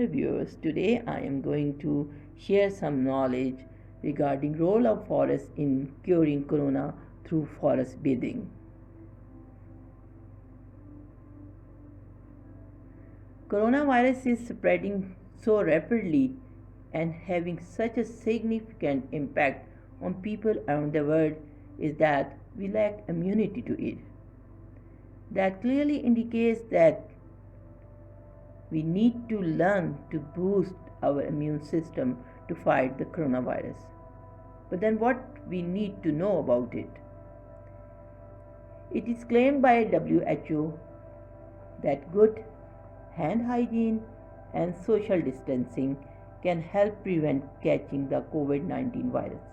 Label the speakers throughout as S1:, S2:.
S1: dear viewers. Today I am going to share some knowledge regarding role of forest in curing corona through forest bathing. Coronavirus is spreading so rapidly and having such a significant impact on people around the world is that we lack immunity to it. That clearly indicates that we need to learn to boost our immune system to fight the coronavirus. But then what we need to know about it? It is claimed by WHO that good hand hygiene and social distancing can help prevent catching the COVID-19 virus.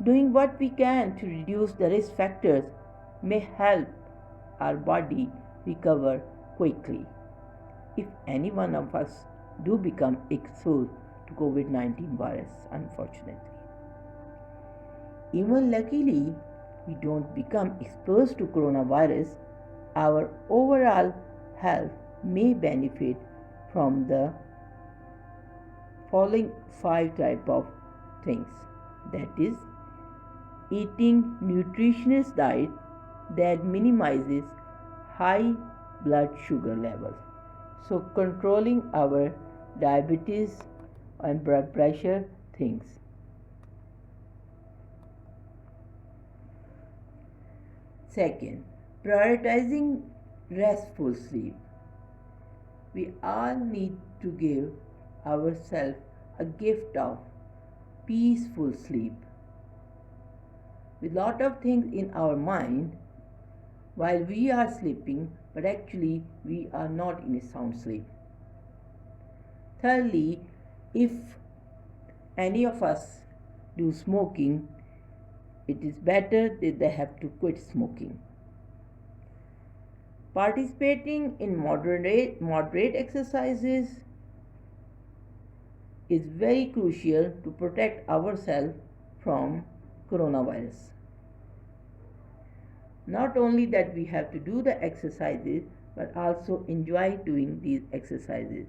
S1: Doing what we can to reduce the risk factors may help our body recover quickly if any one of us do become exposed to COVID-19 virus, unfortunately. Even luckily, we don't become exposed to coronavirus, our overall health may benefit from the following 5 type of things. That is, eating nutritious diet that minimizes high blood sugar levels. So controlling our diabetes and blood pressure things. Second, prioritizing restful sleep. We all need to give ourselves a gift of peaceful sleep. With lot of things in our mind while we are sleeping, but actually we are not in a sound sleep. Thirdly, if any of us do smoking, it is better that they have to quit smoking. Participating in moderate exercises is very crucial to protect ourselves from coronavirus. Not only that we have to do the exercises, but also enjoy doing these exercises.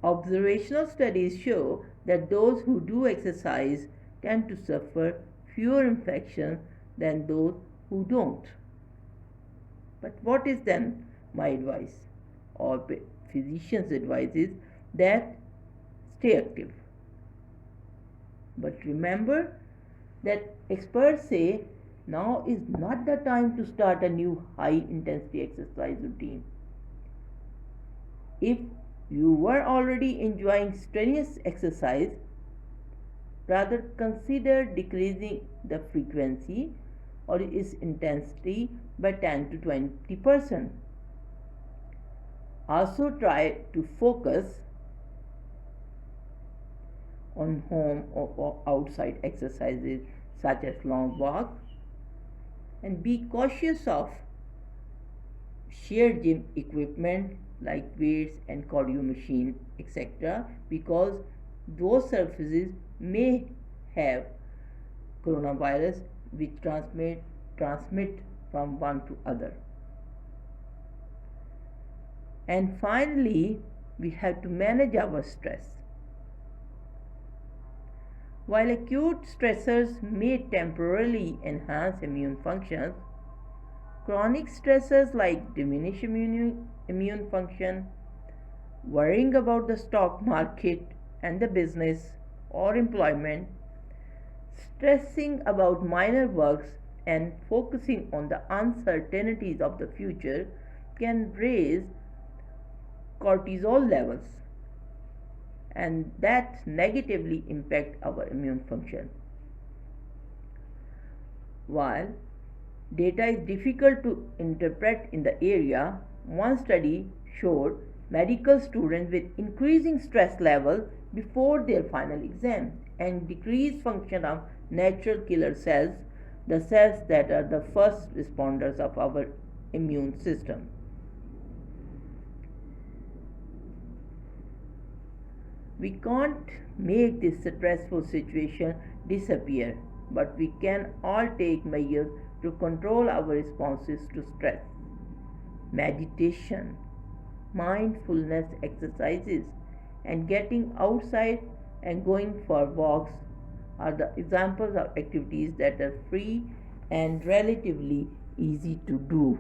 S1: Observational studies show that those who do exercise tend to suffer fewer infections than those who don't. But what is then my advice or physician's advice is that stay active. But remember that experts say now is not the time to start a new high intensity exercise routine. If you were already enjoying strenuous exercise, rather consider decreasing the frequency or its intensity by 10 to 20%. Also try to focus on home or outside exercises such as long walks, and be cautious of shared gym equipment like weights and cardio machine, etc., because those surfaces may have coronavirus which transmit from one to other. And finally, we have to manage our stress. While acute stressors may temporarily enhance immune functions, chronic stressors like diminish immune function, worrying about the stock market and the business or employment, stressing about minor works and focusing on the uncertainties of the future can raise cortisol levels, and that negatively impact our immune function. While data is difficult to interpret in the area, one study showed medical students with increasing stress level before their final exam and decreased function of natural killer cells, the cells that are the first responders of our immune system. We can't make this stressful situation disappear, but we can all take measures to control our responses to stress. Meditation, mindfulness exercises, and getting outside and going for walks are the examples of activities that are free and relatively easy to do.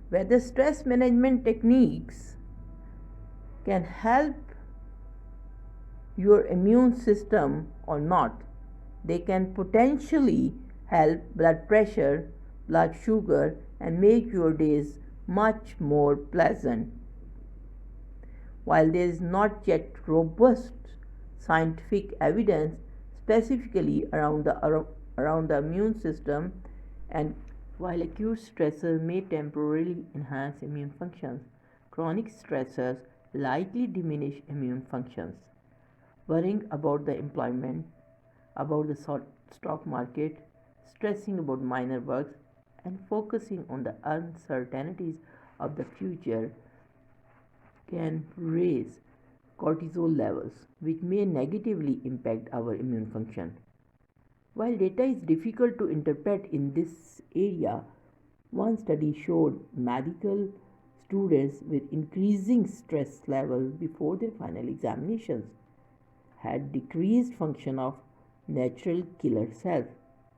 S1: Whether stress management techniques can help your immune system or not, they can potentially help blood pressure, blood sugar, and make your days much more pleasant. While there is not yet robust scientific evidence specifically around the immune system, and while acute stressors may temporarily enhance immune functions, chronic stressors likely diminish immune functions. Worrying about the employment, about the stock market, stressing about minor works, and focusing on the uncertainties of the future can raise cortisol levels, which may negatively impact our immune function. While data is difficult to interpret in this area, one study showed medical students with increasing stress levels before their final examinations had decreased function of natural killer cells,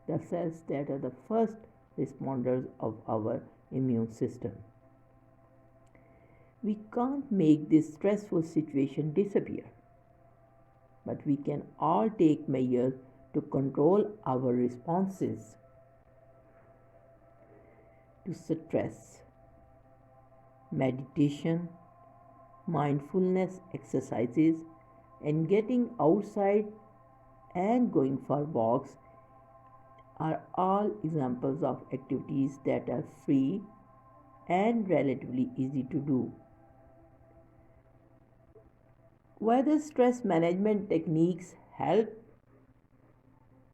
S1: the cells that are the first responders of our immune system. We can't make this stressful situation disappear, but we can all take measures to control our responses to stress. Meditation, mindfulness exercises, and getting outside and going for walks are all examples of activities that are free and relatively easy to do. Whether stress management techniques help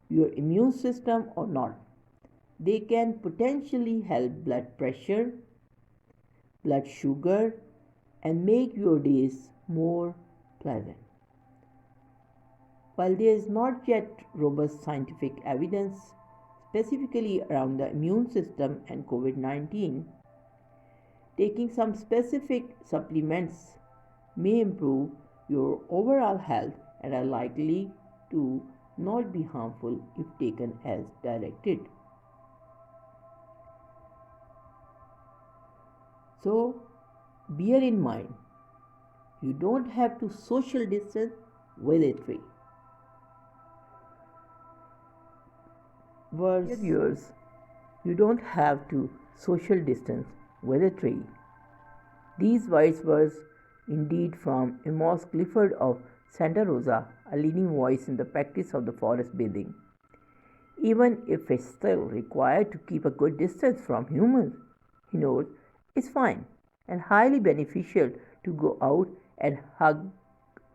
S1: your immune system or not, they can potentially help blood pressure, blood sugar, and make your days more pleasant. While there is not yet robust scientific evidence specifically around the immune system and COVID-19, taking some specific supplements may improve your overall health and are likely to not be harmful if taken as directed. So, bear in mind, you don't have to social distance with a tree. Yours, you don't have to social distance with a tree. These words were indeed from Amos Clifford of Santa Rosa, a leading voice in the practice of the forest bathing. Even if it's still required to keep a good distance from humans, he knows it's fine and highly beneficial to go out and hug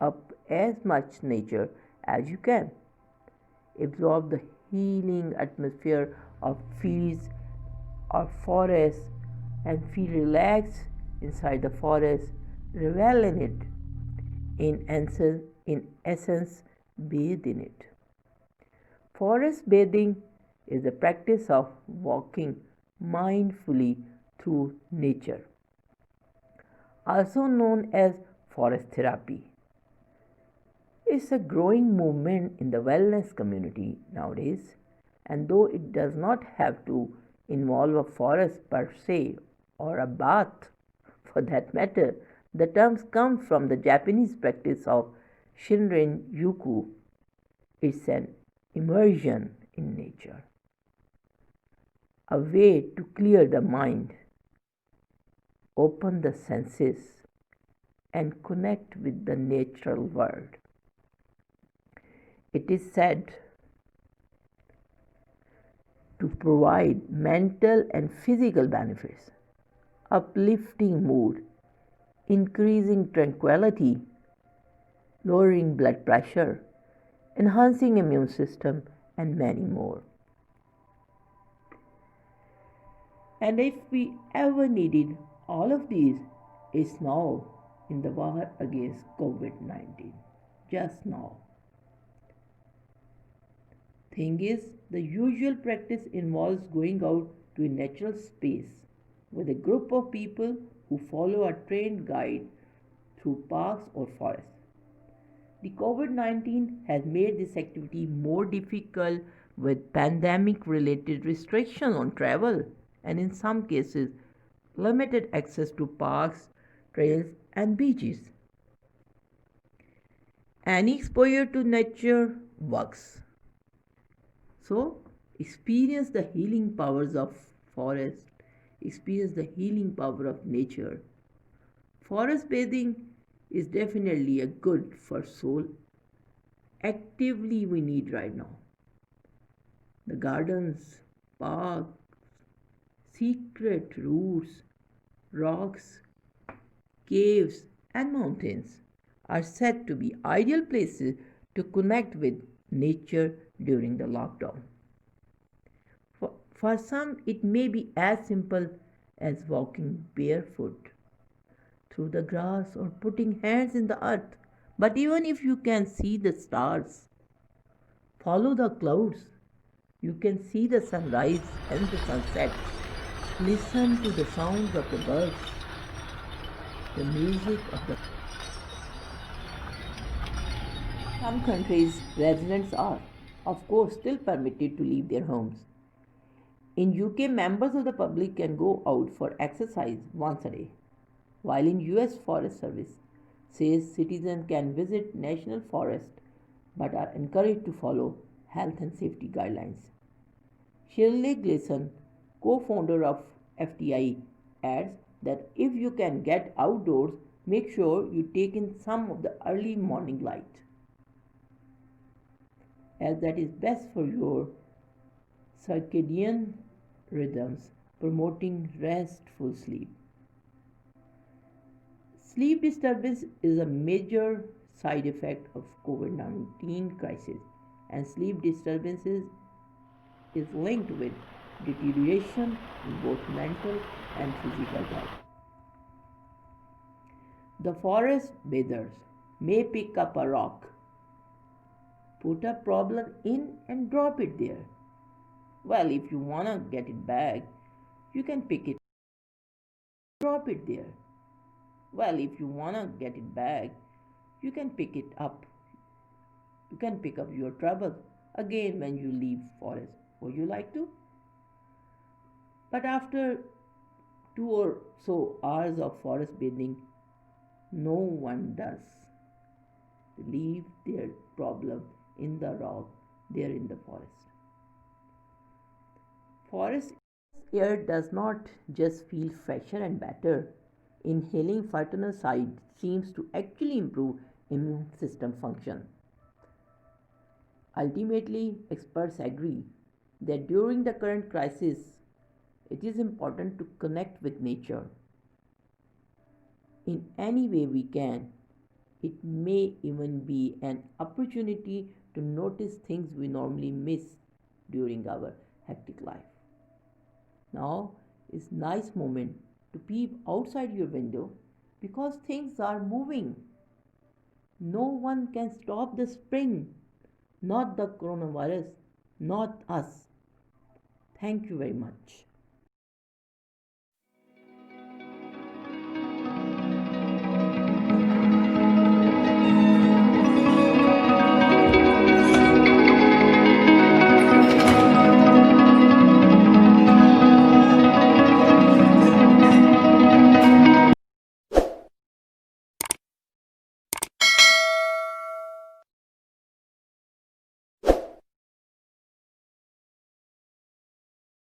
S1: up as much nature as you can. Absorb the healing atmosphere of fields or forests and feel relaxed inside the forest. Revel in it. In essence, bathe in it. Forest bathing is the practice of walking mindfully through nature, also known as forest therapy. It's a growing movement in the wellness community nowadays, and though it does not have to involve a forest per se or a bath for that matter, the terms come from the Japanese practice of Shinrin Yuku. It's an immersion in nature, a way to clear the mind, open the senses, and connect with the natural world. It is said to provide mental and physical benefits, uplifting mood, increasing tranquility, lowering blood pressure, enhancing immune system, and many more. And if we ever needed all of these, it's now in the war against COVID-19. Just now. Thing is, the usual practice involves going out to a natural space, with a group of people who follow a trained guide through parks or forests. The COVID 19 has made this activity more difficult with pandemic related restrictions on travel and, in some cases, limited access to parks, trails, and beaches. Any exposure to nature works. So, experience the healing powers of forest, experience the healing power of nature. Forest bathing is definitely a good for soul. Actively we need right now. The gardens, parks, secret roots, rocks, caves, and mountains are said to be ideal places to connect with nature during the lockdown. For some, it may be as simple as walking barefoot through the grass or putting hands in the earth. But even if you can see the stars, follow the clouds, you can see the sunrise and the sunset. Listen to the sounds of the birds, the music of the. Some countries, residents are, of course, still permitted to leave their homes. In UK, members of the public can go out for exercise once a day, while in US Forest Service says citizens can visit national forest but are encouraged to follow health and safety guidelines. Shirley Gleason, co-founder of FTI, adds that if you can get outdoors, make sure you take in some of the early morning light, as that is best for your circadian rhythms, promoting restful sleep. Sleep disturbance is a major side effect of COVID-19 crisis, and sleep disturbances is linked with deterioration in both mental and physical health. The forest bathers may pick up a rock, put a problem in, and drop it there. Well, if you wanna get it back, you can pick it, drop it there. Well, if you wanna get it back, you can pick it up. You can pick up your trouble again when you leave forest. Would you like to? But after 2 or so hours of forest bathing, no one does leave their problem in the rock there in the forest. Forest air does not just feel fresher and better. Inhaling phytonurside seems to actually improve immune system function. Ultimately, experts agree that during the current crisis, it is important to connect with nature in any way we can. It may even be an opportunity to notice things we normally miss during our hectic life. Now is nice moment to peep outside your window because things are moving. No one can stop the spring, not the coronavirus, not us. Thank you very much.